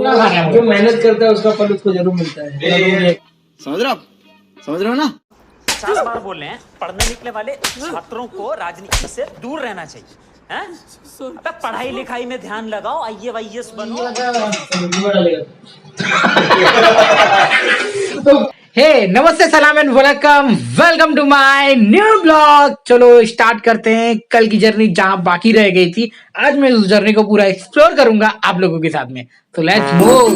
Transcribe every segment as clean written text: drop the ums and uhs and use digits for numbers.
जो मेहनत करता है उसका फल उसको जरूर मिलता है। समझ रहे हो ना? 50 बार बोल रहे हैं पढ़ने निकले वाले छात्रों को राजनीति से दूर रहना चाहिए हैं? अबे पढ़ाई लिखाई में ध्यान लगाओ, IAS बनो। हे नमस्ते, सलाम and welcome to my new blog. चलो स्टार्ट करते हैं कल की जर्नी जहां बाकी रह गई थी। आज मैं उस जर्नी को पूरा एक्सप्लोर करूंगा आप लोगों के साथ में। तो लेट्स मूव।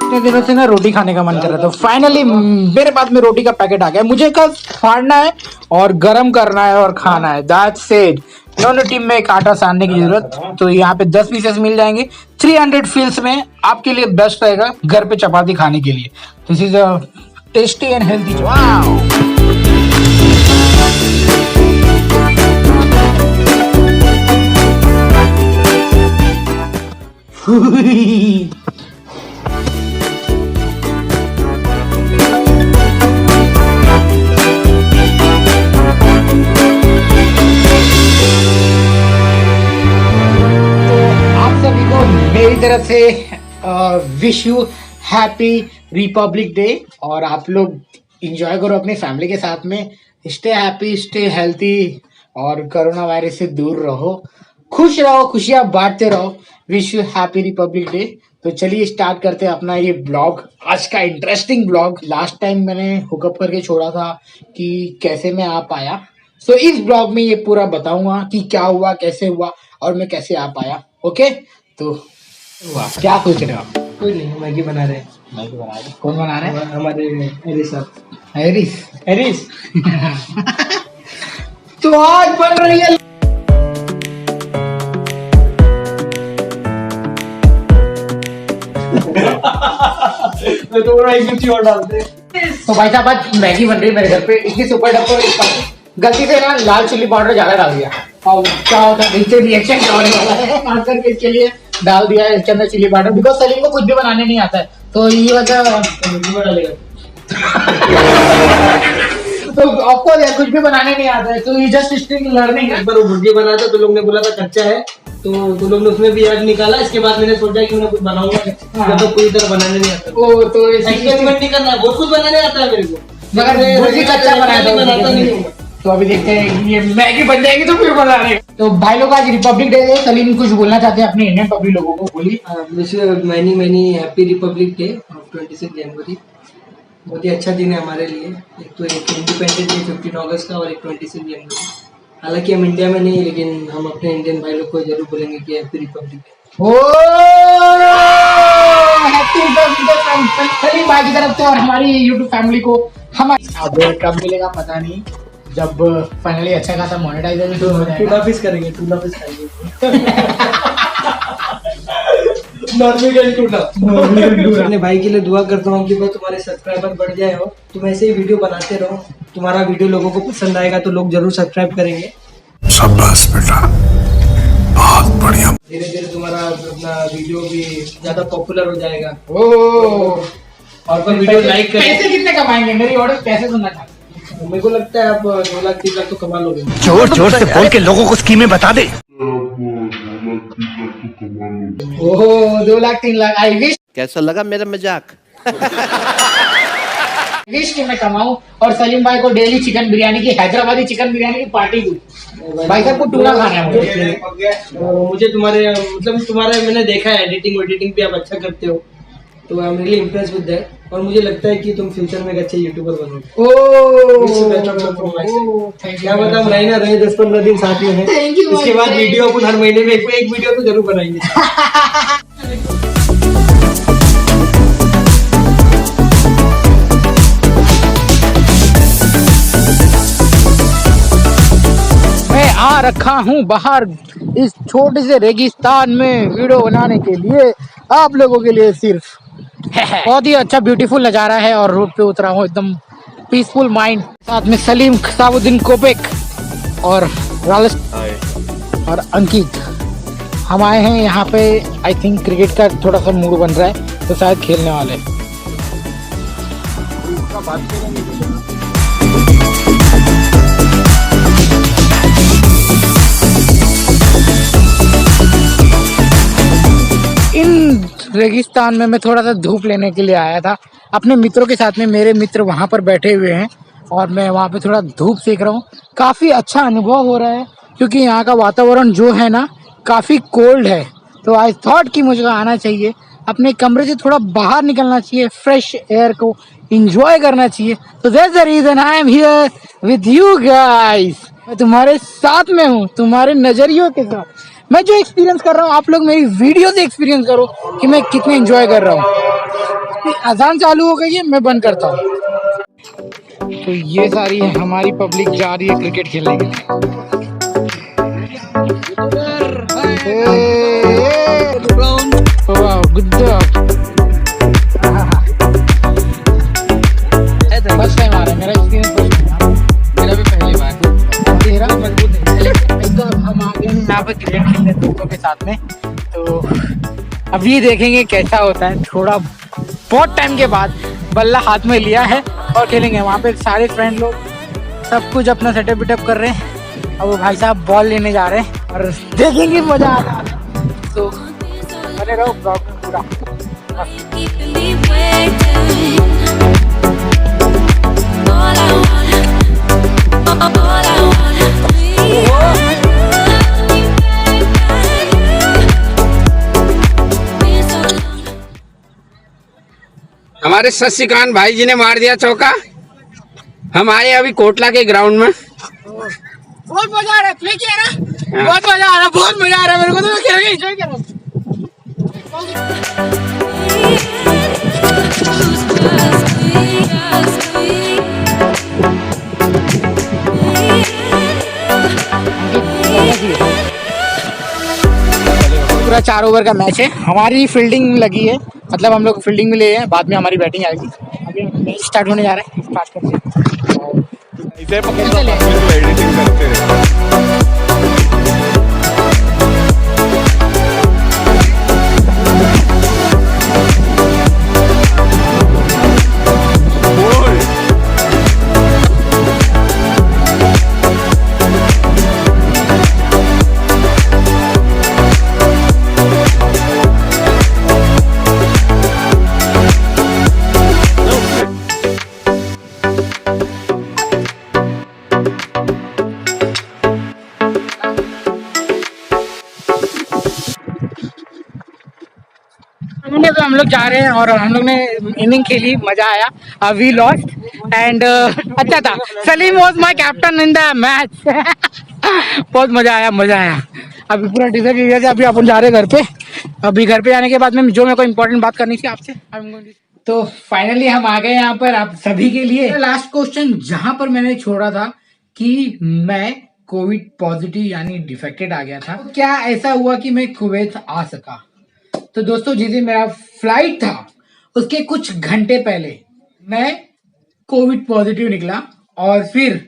इतने दिनों से ना रोटी खाने का मन कर रहा था। फाइनली मेरे पास में रोटी का पैकेट आ गया। मुझे कल फाड़ना है और गरम करना है और खाना है। That's it. दोनों टीम में एक आटा सानने की जरूरत। तो यहाँ पे 10 पीसेस मिल जाएंगे 300 फील्स में। आपके लिए बेस्ट रहेगा घर पे चपाती खाने के लिए। This is a tasty and healthy. Wow, मेरी तरफ से wish you happy Republic day. और आप लोग एंजॉय करो अपनी फैमिली के साथ में। स्टे हैप्पी, स्टे हेल्थी और कोरोना वायरस से दूर रहो। खुश रहो, खुशियां बांटते रहो। Wish you happy Republic day. तो चलिए स्टार्ट करते हैं अपना ये ब्लॉग, आज का इंटरेस्टिंग ब्लॉग। लास्ट टाइम मैंने हुकअप करके छोड़ा था कि कैसे मैं आ पाया। सो इस ब्लॉग में ये पूरा बताऊंगा कि क्या हुआ, कैसे हुआ और मैं कैसे आ पाया। ओके, तो क्या सोच रहे हो आप? कोई नहीं, मैगी बना रहे हैं। मैगी बना रहे? कौन बना रहे हैं? हमारे एरिस साहब। एरिस तो आज बन रही है मैं तो बोला एक कुछ और डालते। तो भाई साहब आज मैगी बन रही है मेरे घर पे। इतनी सुपर डब्बा गलती से ना लाल चिल्ली पाउडर ज्यादा डाल दिया और क्या होता है इससे रिएक्शन क्या होने वाला है मार करके इसके लिए डाल दिया है इसके अंदर चिल्ली पाउडर। बिकॉज सलीम को कुछ भी बनाने नहीं आता है तो ये वजह डालेगा। तो आपको यार कुछ भी बनाने नहीं आता है तो ये जस्ट स्टिल लर्निंग। एक बार वो भुर्जी बना था तो लोग ने बोला था कच्चा है, तो लोग ने उसमें भी आज निकाला। इसके बाद मैंने सोचा कि मैं कुछ बनाऊंगा जब तक पूरी तरह बनाने नहीं आता। ओ तो एक्सपेरिमेंट नहीं करना है, बहुत कुछ बनाने आता है मेरे को, मगर भुर्जी कच्चा बनाता नहीं हूँ। तो अभी देखते हैं ये मैगी बन जाएगी तो फिर बना रहे। तो भाई लोग आज रिपब्लिक डे है। सलीम कुछ बोलना चाहते हैं अपने इंडियन पब्लिक लोगों को, बोलिए। Wish you many happy Republic day of 26 जनवरी। बहुत ही अच्छा दिन है हमारे लिए। एक तो एक इंडिपेंडेंस डे 15 अगस्त का और एक 26 जनवरी। हालांकि हम इंडिया में नहीं, लेकिन हम अपने इंडियन भाई लोग को जरूर बोलेंगे कि हैप्पी रिपब्लिक डे। ओ हैप्पी रिपब्लिक डे सलीम भाई की तरफ से और हमारी यूट्यूब फैमिली को। हमारे कब मिलेगा पता नहीं, जब फाइनली अच्छा खासा मोनेटाइजेशन हो जाएगा। टूना फिश करेंगे, टूना फिश खाएंगे। Norwegian tuna. अपने भाई के लिए दुआ करता हूँ कि वो तुम्हारे सब्सक्राइबर बढ़ जाए हो, तुम ऐसे ही वीडियो बनाते रहो। तुम्हारा वीडियो लोगों को पसंद आएगा तो लोग जरूर सब्सक्राइब करेंगे। शाबाश बेटा, बहुत बढ़िया। धीरे धीरे तुम्हारा अपना वीडियो भी ज्यादा पॉपुलर हो जाएगा। और कोई वीडियो लाइक करें। पैसे कितने कमाएंगे? मेरी ऑर्डर पैसे सुनना चाहते हैं। मेरे को लगता है आप 2 लाख 3 लाख तो कमा लोगे। जोर जोर से बोल के लोगों को स्कीमें बता दे। ओह 2 लाख 3 लाख। आई विश कैसा लगा मेरा मजाक? विश कि मैं कमाऊं और सलीम भाई को डेली चिकन बिरयानी की, हैदराबादी चिकन बिरयानी की पार्टी दूं। भाई साहब को टूना खाना है मुझे तुम्हारे मतलब तुम्हारे मैंने देखा है एडिटिंग भी आप अच्छा करते हो, तो I am really impress with that. और मुझे लगता है कि तुम फ्यूचर में एक अच्छे यूट्यूबर बनोगे। क्या बता, महीना रहे 10-15 दिन साथ में है, इसके बाद वीडियो अपन हर महीने में एक वीडियो तो जरूर बनाएंगे। मैं आ रखा हूँ बाहर इस छोटे से रेगिस्तान में वीडियो बनाने के लिए, आप लोगों के लिए सिर्फ। बहुत ही अच्छा ब्यूटीफुल नजारा है और रोड पे उतरा हूँ एकदम पीसफुल माइंड। साथ में सलीम, खसाबुद्दीन कोपेक और और अंकित हम आए हैं यहाँ पे। आई थिंक क्रिकेट का थोड़ा सा मूड बन रहा है तो शायद खेलने वाले। रेगिस्तान में मैं थोड़ा सा धूप लेने के लिए आया था अपने मित्रों के साथ में। मेरे मित्र वहाँ पर बैठे हुए हैं और मैं वहाँ पे थोड़ा धूप सेक रहा हूँ। काफ़ी अच्छा अनुभव हो रहा है क्योंकि यहाँ का वातावरण जो है ना काफ़ी कोल्ड है। तो आई थॉट कि मुझे आना चाहिए, अपने कमरे से थोड़ा बाहर निकलना चाहिए, फ्रेश एयर को इंजॉय करना चाहिए। तो that's the reason I am here with you guys. मैं तुम्हारे साथ में हूँ, तुम्हारे नज़रियों के साथ। मैं जो एक्सपीरियंस कर रहा हूँ आप लोग मेरी वीडियो से एक्सपीरियंस करो कि मैं कितने एंजॉय कर रहा हूँ। अजान चालू हो गई है, मैं बंद करता हूँ। तो ये सारी हमारी पब्लिक जा रही है क्रिकेट खेलने के लिए। गुड फर्स्ट टाइम आ रहा है मेरा एक्सपीरियंस, मेरा भी पहली बार। तेरा मजबूत है। तो अब हम आ गए यहाँ पर क्रिकेट खेलने दोस्तों के साथ में। तो अभी देखेंगे कैसा होता है। थोड़ा बहुत टाइम के बाद बल्ला हाथ में लिया है और खेलेंगे। वहाँ पे सारे फ्रेंड लोग सब कुछ अपना सेटअप वेटअप कर रहे हैं। अब वो भाई साहब बॉल लेने जा रहे हैं और देखेंगे मजा आ रहा है। तो बने रहो ब्लॉग में पूरा। हमारे शशिकांत भाई जी ने मार दिया चौका। हम आए अभी कोटला के ग्राउंड में। बहुत मजा आ रहा है, प्ले किया ना, बहुत मजा आ रहा है, बहुत मजा आ रहा है मेरे को। तो मैं खेल के एंजॉय कर रहा हूँ। पूरा 4 ओवर का मैच है। हमारी फील्डिंग लगी है, मतलब हम लोग फील्डिंग में ले हैं, बाद में हमारी बैटिंग आएगी। अभी मैच स्टार्ट होने जा रहा है, स्टार्ट करते हैं। एडिटिंग करते हैं। तो हम लोग जा रहे हैं और हम लोग ने इनिंग खेली, मजा आया। वी लॉस्ट एंड अच्छा था। Salim was my captain in the match. बहुत मजा आया, मजा आया। अभी पूरा डिसाइड किया था, अभी अपन जा रहे हैं घर पे। अभी घर पे जाने के बाद में जो मेरे को इम्पोर्टेंट बात करनी थी आपसे, तो फाइनली हम आ गए यहाँ पर आप सभी के लिए। लास्ट क्वेश्चन जहां पर मैंने छोड़ा था कि मैं कोविड पॉजिटिव यानी डिफेक्टेड आ गया था, तो क्या ऐसा हुआ कि मैं कुवैत आ सका? तो दोस्तों जिस दिन मेरा फ्लाइट था उसके कुछ घंटे पहले मैं कोविड पॉजिटिव निकला। और फिर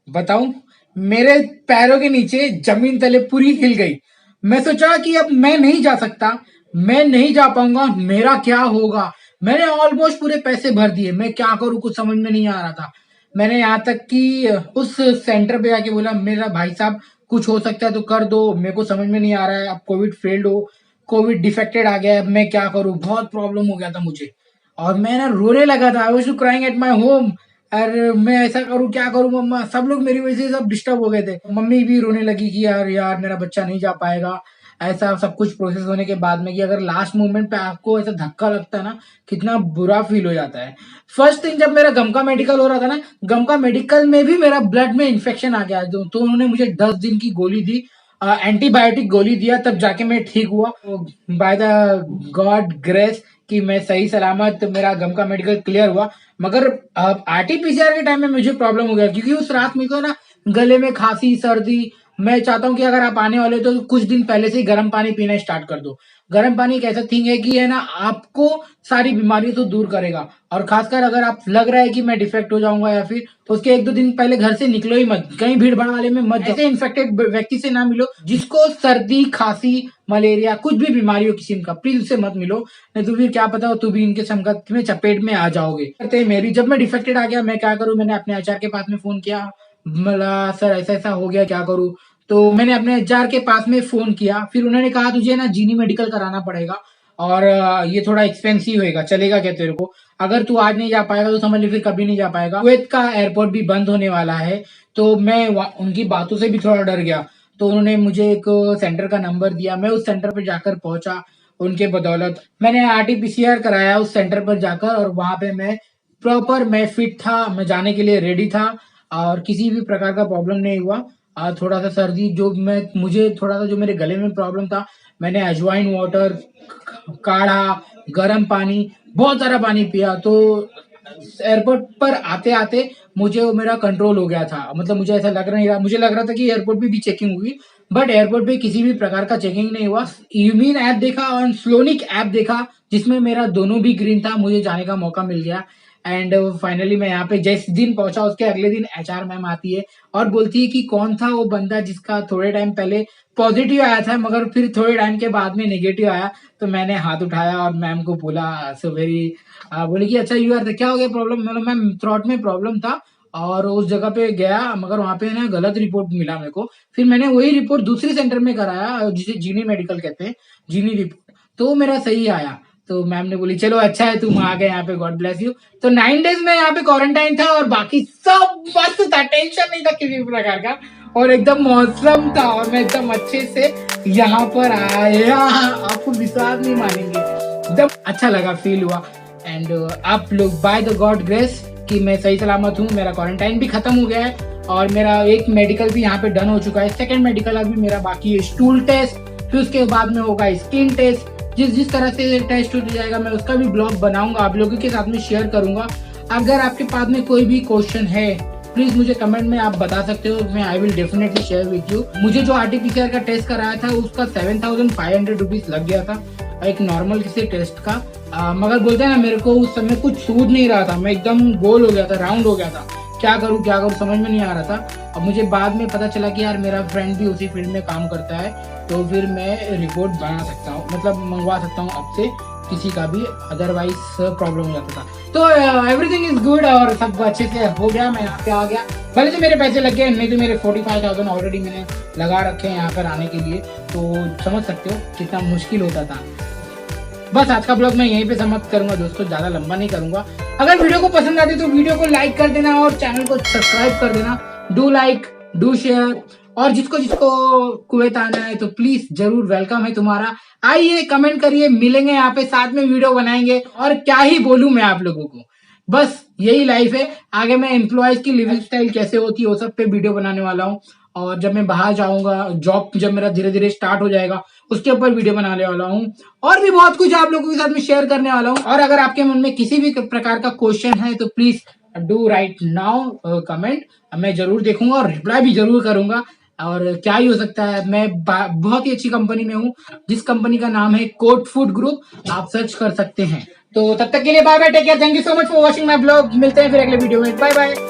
बताऊं, मेरे पैरों के नीचे जमीन तले पूरी हिल गई। मैं सोचा कि अब मैं नहीं जा सकता, मैं नहीं जा पाऊंगा, मेरा क्या होगा। मैंने ऑलमोस्ट पूरे पैसे भर दिए, मैं क्या करूं कुछ समझ में नहीं आ रहा था। मैंने यहाँ तक कि उस सेंटर पे आके बोला, मेरा भाई साहब कुछ हो सकता है तो कर दो, मेरे को समझ में नहीं आ रहा है, अब कोविड फेल्ड हो, कोविड डिफेक्टेड आ गया है, मैं क्या करूं। बहुत प्रॉब्लम हो गया था मुझे और मैं ना रोने लगा था। I was crying at my home. अरे मैं ऐसा करूं, क्या करूं मम्मा, सब लोग मेरी वजह से सब डिस्टर्ब हो गए थे। मम्मी भी रोने लगी कि यार यार मेरा बच्चा नहीं जा पाएगा। ऐसा सब कुछ प्रोसेस होने के बाद में कि अगर लास्ट मोमेंट पे आपको ऐसा धक्का लगता है ना, कितना बुरा फील हो जाता है। फर्स्ट थिंग, जब मेरा गम का मेडिकल हो रहा था ना, गम का मेडिकल में भी मेरा ब्लड में इन्फेक्शन आ गया। तो उन्होंने मुझे 10 दिन की गोली दी, एंटीबायोटिक गोली दिया, तब जाके मैं ठीक हुआ। बाय द गॉड ग्रेस कि मैं सही सलामत, मेरा गम का मेडिकल क्लियर हुआ। मगर आरटीपीसीआर के टाइम में मुझे प्रॉब्लम हो गया क्योंकि उस रात में को ना गले में खांसी सर्दी। मैं चाहता हूँ कि अगर आप आने वाले तो कुछ दिन पहले से ही गर्म पानी पीना स्टार्ट कर दो। गर्म पानी एक ऐसा थिंग है कि है ना, आपको सारी बीमारियों से दूर करेगा। और खासकर अगर आप लग रहा है कि मैं डिफेक्ट हो जाऊंगा या फिर, तो उसके 1-2 दिन पहले घर से निकलो ही मत, कहीं भीड़ भाड़ वाले में मत। ऐसे इन्फेक्टेड व्यक्ति से ना मिलो जिसको सर्दी खांसी मलेरिया कुछ भी बीमारी हो किसी का, प्लीज उससे मत मिलो, नहीं तो फिर क्या पता तू भी इनके संगत में चपेट में आ जाओगे। मेरी जब मैं डिफेक्टेड आ गया, मैं क्या करूं, मैंने अपने आचार्य के पास में फोन किया, बोला सर ऐसा ऐसा हो गया, क्या करूं। तो मैंने अपने एचआर के पास में फोन किया, फिर उन्होंने कहा तुझे ना जीनी मेडिकल कराना पड़ेगा और ये थोड़ा एक्सपेंसिव होएगा, चलेगा क्या तेरे को? अगर तू आज नहीं जा पाएगा तो समझ ले फिर कभी नहीं जा पाएगा। कुवैत का एयरपोर्ट भी बंद होने वाला है, तो मैं उनकी बातों से भी थोड़ा डर गया। तो उन्होंने मुझे एक सेंटर का नंबर दिया, मैं उस सेंटर पर जाकर पहुंचा। उनके बदौलत मैंने RT-PCR कराया उस सेंटर पर जाकर, और वहां पे मैं फिट था, मैं जाने के लिए रेडी था और किसी भी प्रकार का प्रॉब्लम नहीं हुआ। थोड़ा सा सर्दी मुझे थोड़ा सा जो मेरे गले में प्रॉब्लम था, मैंने अजवाइन वाटर, काढ़ा, गर्म पानी, बहुत सारा पानी पिया। तो एयरपोर्ट पर आते आते मुझे वो मेरा कंट्रोल हो गया था। मतलब मुझे ऐसा लग नहीं रहा, मुझे लग रहा था कि एयरपोर्ट पे भी चेकिंग हुई, बट एयरपोर्ट पे किसी भी प्रकार का चेकिंग नहीं हुआ। यूमीन ऐप देखा और स्लोनिक ऐप देखा, जिसमें मेरा दोनों भी ग्रीन था, मुझे जाने का मौका मिल गया। एंड फाइनली मैं यहाँ पे जिस दिन पहुंचा उसके अगले दिन HR मैम आती है और बोलती है कि कौन था वो बंदा जिसका थोड़े टाइम पहले पॉजिटिव आया था मगर फिर थोड़े टाइम के बाद में नेगेटिव आया। तो मैंने हाथ उठाया और मैम को बोला, सो वेरी बोले कि अच्छा यू आर, क्या हो गया प्रॉब्लम? मतलब मैम थ्रोट में प्रॉब्लम था और उस जगह पे गया मगर वहां पे ना गलत रिपोर्ट मिला मेरे को। फिर मैंने वही रिपोर्ट दूसरी सेंटर में कराया जिसे जीनी मेडिकल कहते हैं, जीनी रिपोर्ट, तो मेरा सही आया। तो मैम ने बोली चलो अच्छा है तुम आ गए यहाँ पे, गॉड ब्लेस यू। तो 9 डेज में यहाँ पे क्वारंटाइन था और बाकी सब मस्त था, टेंशन नहीं था किसी प्रकार का, और एकदम मौसम था और मैं एकदम अच्छे से यहाँ पर आया। आपको विश्वास नहीं मानेंगे, एकदम अच्छा लगा, फील हुआ। एंड आप लोग बाय द गॉड ग्रेस कि मैं सही सलामत हूँ, मेरा क्वारंटाइन भी खत्म हो गया है और मेरा एक मेडिकल भी यहाँ पे डन हो चुका है। सेकंड मेडिकल अभी मेरा बाकी है, स्टूल टेस्ट, फिर उसके बाद में होगा स्किन टेस्ट। जिस तरह से टेस्ट हो जाएगा मैं उसका भी ब्लॉग बनाऊंगा, आप लोगों के साथ में शेयर करूंगा। अगर आपके पास में कोई भी क्वेश्चन है प्लीज मुझे कमेंट में आप बता सकते हो, मैं I will definitely share with you. मुझे जो RT-PCR का टेस्ट कराया था उसका 7,500 रुपीज लग गया था, एक नॉर्मल किसी टेस्ट का। मगर बोलते हैं ना, मेरे को उस समय कुछ सूझ नहीं रहा था, मैं एकदम गोल हो गया था, राउंड हो गया था, क्या करूँ समझ में नहीं आ रहा था। अब मुझे बाद में पता चला कि यार मेरा फ्रेंड भी उसी फील्ड में काम करता है, तो फिर मैं रिपोर्ट बना सकता हूँ, मतलब मंगवा सकता हूँ आपसे किसी का भी, अदरवाइज प्रॉब्लम हो जाता था। तो एवरीथिंग इज गुड और सब अच्छे से हो गया, मैं यहाँ पे आ गया। भले से मेरे पैसे लग गए, नहीं तो मेरे 45,000 ऑलरेडी मैंने लगा रखे हैं यहाँ पर आने के लिए, तो समझ सकते हो कितना मुश्किल होता था। बस आज का ब्लॉग मैं यहीं पे समाप्त करूंगा दोस्तों, ज्यादा लंबा नहीं करूंगा। अगर वीडियो को पसंद आती तो वीडियो को लाइक कर देना और चैनल को सब्सक्राइब कर देना। डू लाइक, डू शेयर, और जिसको कुवैत आना है तो प्लीज जरूर वेलकम है तुम्हारा। आइए, कमेंट करिए, मिलेंगे यहाँ पे, साथ में वीडियो बनाएंगे। और क्या ही बोलूं मैं आप लोगों को, बस यही लाइफ है। आगे मैं एम्प्लॉयज की लिविंग स्टाइल कैसे होती है वो सब पे वीडियो बनाने वाला हूँ, और जब मैं बाहर जाऊंगा, जॉब जब मेरा धीरे धीरे स्टार्ट हो जाएगा उसके ऊपर वीडियो बनाने वाला हूँ, और भी बहुत कुछ आप लोगों के साथ में शेयर करने वाला हूँ। और अगर आपके मन में किसी भी प्रकार का क्वेश्चन है तो please do right now comment, मैं जरूर देखूंगा और रिप्लाई भी जरूर करूंगा। और क्या ही हो सकता है, मैं बहुत ही अच्छी कंपनी में हूँ, जिस कंपनी का नाम है कोट फूड ग्रुप, आप सर्च कर सकते हैं। तो तब तक के लिए bye bye, take care, thank you so much for watching my blog. मिलते हैं फिर अगले वीडियो में, बाय बाय।